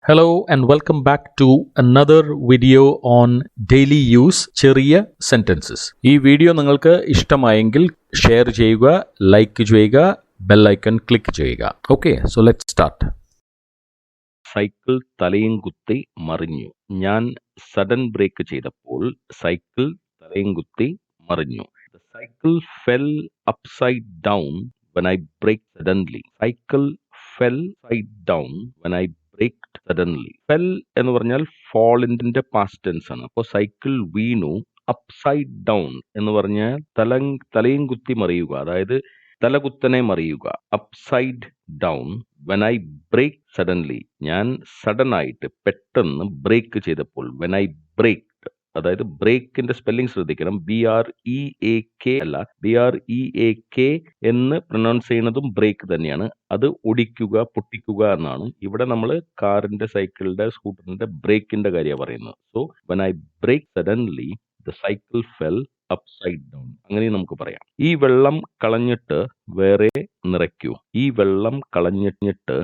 Hello and welcome back to another video on daily use ചെറിയ sentences. ഈ video നിങ്ങൾക്ക് ഇഷ്ടമായെങ്കിൽ ഷെയർ ചെയ്യുക, ലൈക്ക് ചെയ്യുക, ബെൽ ഐക്കൺ ക്ലിക്ക് ചെയ്യുക. Okay, so let's start. Cycle തലയും കുത്തി മറിഞ്ഞു. ഞാൻ സഡൻ ബ്രേക്ക് ചെയ്തപ്പോൾ സൈക്കിൾ തലയും കുത്തി മറിഞ്ഞു. The cycle fell upside down when I braked suddenly. Cycle fell upside down when I braked suddenly. Fell എന്ന് പറഞ്ഞാൽ ഫാളിന്റെ പാസ്റ്റ് ടെൻസ് ആണ്. അപ്പോൾ സൈക്കിൾ വീണു. അപ്സൈഡ് ഡൗൺ എന്ന് പറഞ്ഞാൽ തലയും കുത്തി മറിയുക, അതായത് തലകുത്തനെ മറിയുക. Upside down when I break suddenly, ഞാൻ സഡൻ ആയിട്ട് പെട്ടെന്ന് ബ്രേക്ക് ചെയ്തപ്പോൾ. വെൻ ഐ ബ്രേക്ക്, അതായത് ബ്രേക്കിന്റെ സ്പെല്ലിംഗ് ശ്രദ്ധിക്കണം. BREAK അല്ല, BREAK എന്ന് പ്രൊനൗൺസ് ചെയ്യുന്നതും ബ്രേക്ക് തന്നെയാണ്. അത് ഒടിക്കുക, പൊട്ടിക്കുക എന്നാണ്. ഇവിടെ നമ്മൾ കാറിന്റെ, സൈക്കിളിന്റെ, സ്കൂട്ടറിന്റെ ബ്രേക്കിന്റെ കാര്യമാണ് പറയുന്നത്. So when I break suddenly the cycle fell upside down. അങ്ങനെ നമുക്ക് പറയാം. ഈ വെള്ളം കളഞ്ഞിട്ട് വേറെ നിറയ്ക്കൂ. ഈ വെള്ളം കളഞ്ഞിട്ട്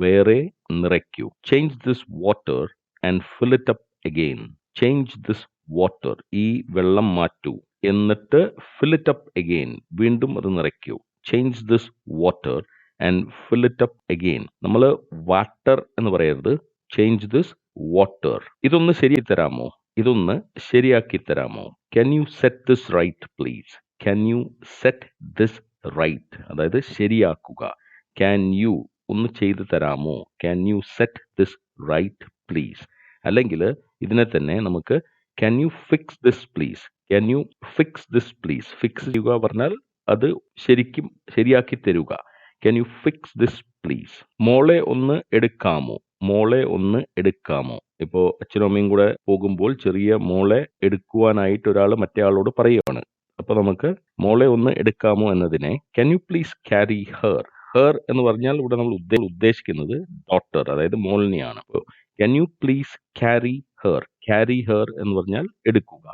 വേറെ നിറയ്ക്കൂ. Change this water and fill it up again. Change this water, ഈ വെള്ളം മാറ്റൂ, എന്നിട്ട് ഫിൽ ഇറ്റ് അപ്പ് അഗെയിൻ, വീണ്ടും അത് നിറയ്ക്കൂ. Change this water and fill it up again. നമ്മൾ വാട്ടർ എന്ന് പറയരുത്, ചേഞ്ച് ദിസ് വാട്ടർ. ഇതൊന്ന് ശരിയാക്കി തരാമോ? ഇതൊന്ന് ശരിയാക്കി തരാമോ? Can you set this right please? Can you set this right, അതായത് ശരിയാക്കുക. ക്യാൻ യു, ഒന്ന് ചെയ്തു തരാമോ? Can you set this right please. അല്ലെങ്കിൽ ഇതിനെ തന്നെ നമുക്ക് can you fix this please. Can you fix this please. Fix ചെയ്യുക പറഞ്ഞാൽ അത് ശരിക്കും ശരിയാക്കി തരുക. Can you fix this please. മോളെ ഒന്ന് എടുക്കാമോ? മോളെ ഒന്ന് എടുക്കാമോ? ഇപ്പോൾ അച്ഛനും അമ്മയും കൂടെ പോകുമ്പോൾ ചെറിയ മോളെ എടുക്കുവാനായിട്ട് ഒരാൾ മറ്റേ ആളോട് പറയുകയാണ്. അപ്പൊ നമുക്ക് മോളെ ഒന്ന് എടുക്കാമോ എന്നതിനെ can you please carry her. Her എന്ന് പറഞ്ഞാൽ ഇവിടെ നമ്മൾ ഉദ്ദേശിക്കുന്നത് ഡോട്ടർ, അതായത് മോളിനെയാണ്. അപ്പോൾ can you please carry her. Carry her എന്ന് പറഞ്ഞാൽ എടുക്കുക.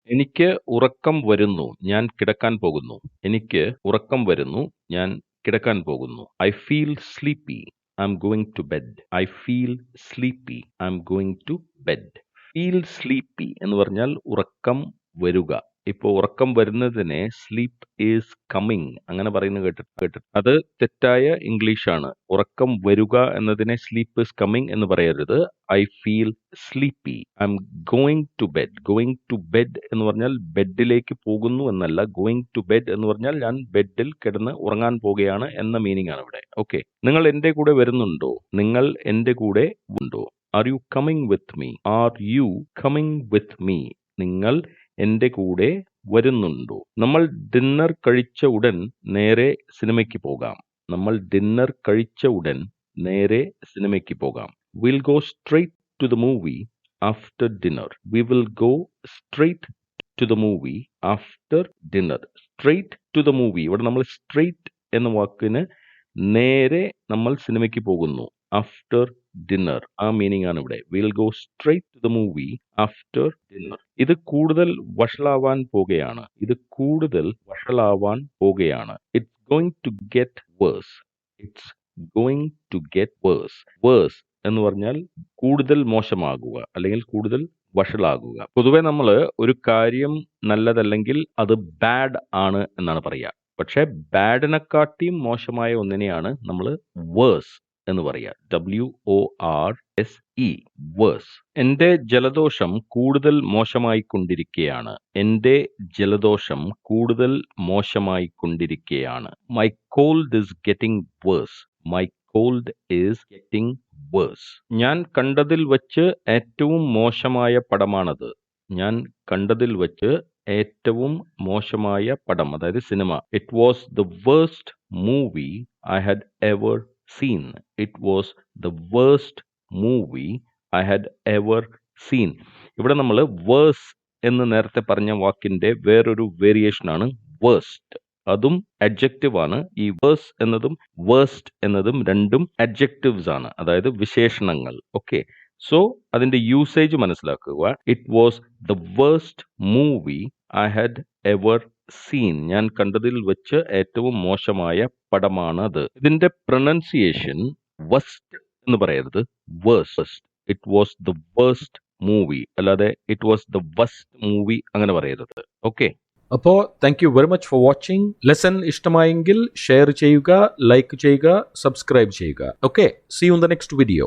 എനിക്ക് ഉറക്കം വരുന്നു, ഞാൻ കിടക്കാൻ പോകുന്നു. എനിക്ക് ഉറക്കം വരുന്നു, ഞാൻ കിടക്കാൻ പോകുന്നു. I feel sleepy, I am going to bed. I feel sleepy, I am going to bed. Feel sleepy എന്ന് പറഞ്ഞാൽ ഉറക്കം വരിക. ഇപ്പോൾ ഉറക്കം വരുന്നതിനെ സ്ലീപ്പ് ഈസ് കമ്മിങ് അങ്ങനെ പറയുന്നത് കേട്ടിട്ട് അത് തെറ്റായ ഇംഗ്ലീഷാണ്. ഉറക്കം വരിക എന്നതിനെ സ്ലീപ്പ് ഈസ് കമ്മിങ് എന്ന് പറയരുത്. I feel sleepy, I am going to bed. Going to bed എന്ന് പറഞ്ഞാൽ ബെഡിലേക്ക് പോകുന്നു എന്നല്ല. ഗോയിങ് ടു ബെഡ് എന്ന് പറഞ്ഞാൽ ഞാൻ ബെഡിൽ കിടന്ന് ഉറങ്ങാൻ പോകുകയാണ് എന്ന മീനിങ് ആണ് ഇവിടെ. ഓക്കെ, നിങ്ങൾ എൻ്റെ കൂടെ വരുന്നുണ്ടോ? നിങ്ങൾ എൻ്റെ കൂടെ ഉണ്ടോ? Are you coming with me? Are you coming with me? നിങ്ങൾ എൻ്റെ കൂടെ വരുന്നുണ്ടോ? നമ്മൾ ഡിന്നർ കഴിച്ച ഉടൻ നേരെ സിനിമയ്ക്ക് പോകാം. നമ്മൾ ഡിന്നർ കഴിച്ച ഉടൻ നേരെ സിനിമയ്ക്ക് പോകാം. We'll go straight to the movie after dinner. We will go straight to the movie after dinner. Straight to the movie, ഇവിടെ നമ്മൾ സ്ട്രെയിറ്റ് എന്ന വാക്കിന് നേരെ നമ്മൾ സിനിമയ്ക്ക് പോകുന്നു. ആഫ്റ്റർ ഡിന്നർ, ആ മീനിങ് ആണ് ഇവിടെ. We'll go straight to the movie after dinner. ഇത് കൂടുതൽ വഷളാവാൻ പോകുകയാണ്. ഇത് കൂടുതൽ വഷളാവാൻ പോകുകയാണ്. It's going to get worse. It's going to get worse. Worse എന്ന് പറഞ്ഞാൽ കൂടുതൽ മോശമാകുക അല്ലെങ്കിൽ കൂടുതൽ വഷളാകുക. പൊതുവെ നമ്മൾ ഒരു കാര്യം നല്ലതല്ലെങ്കിൽ അത് ബാഡ് ആണ് എന്നാണ് പറയുക. പക്ഷെ ബാഡിനെക്കാട്ടിയും മോശമായ ഒന്നിനെയാണ് നമ്മൾ വേഴ്സ് എന്ന് പറയുക. WORSE, worse. എന്റെ ജലദോഷം കൂടുതൽ മോശമായിക്കൊണ്ടിരിക്കുകയാണ്. എന്റെ ജലദോഷം കൂടുതൽ മോശമായിക്കൊണ്ടിരിക്കുകയാണ്. My cold is getting worse. My cold is getting worse. ഞാൻ കണ്ടതിൽ വച്ച് ഏറ്റവും മോശമായ പടമാണത്. ഞാൻ കണ്ടതിൽ വച്ച് ഏറ്റവും മോശമായ പടം, അതായത് cinema. It was the worst movie I had ever seen. It was the worst movie I had ever seen. ഇവിടെ നമ്മൾ വേഴ്സ് എന്ന് നേരത്തെ പറഞ്ഞ വാക്കിന്റെ വേറൊരു വേരിയേഷൻ ആണ് വേഴ്സ്റ്റ്. അതും അഡ്ജക്റ്റീവ് ആണ്. ഈ വേഴ്സ് എന്നതും വേഴ്സ്റ്റ് എന്നതും രണ്ടും അഡ്ജക്റ്റീവ്സ് ആണ്, അതായത് വിശേഷണങ്ങൾ. ഓക്കെ, സോ അതിന്റെ യൂസേജ് മനസ്സിലാക്കുക. It was the worst movie I had ever seen. ഞാൻ കണ്ടതിൽ വെച്ച് ഏറ്റവും മോശമായ പടമാണ് അത്. ഇതിന്റെ പ്രൊനൗൺസിയേഷൻ വസ്റ്റ് എന്ന് പറയരുത്. Worst. It was the worst movie, അല്ലാതെ it was the worst movie അങ്ങനെ പറയരുത്. ഓക്കെ. അപ്പോൾ thank you very much for watching. Lesson ഇഷ്ടമായെങ്കിൽ ഷെയർ ചെയ്യുക, ലൈക്ക് ചെയ്യുക, സബ്സ്ക്രൈബ് ചെയ്യുക. Okay, see you in the next video.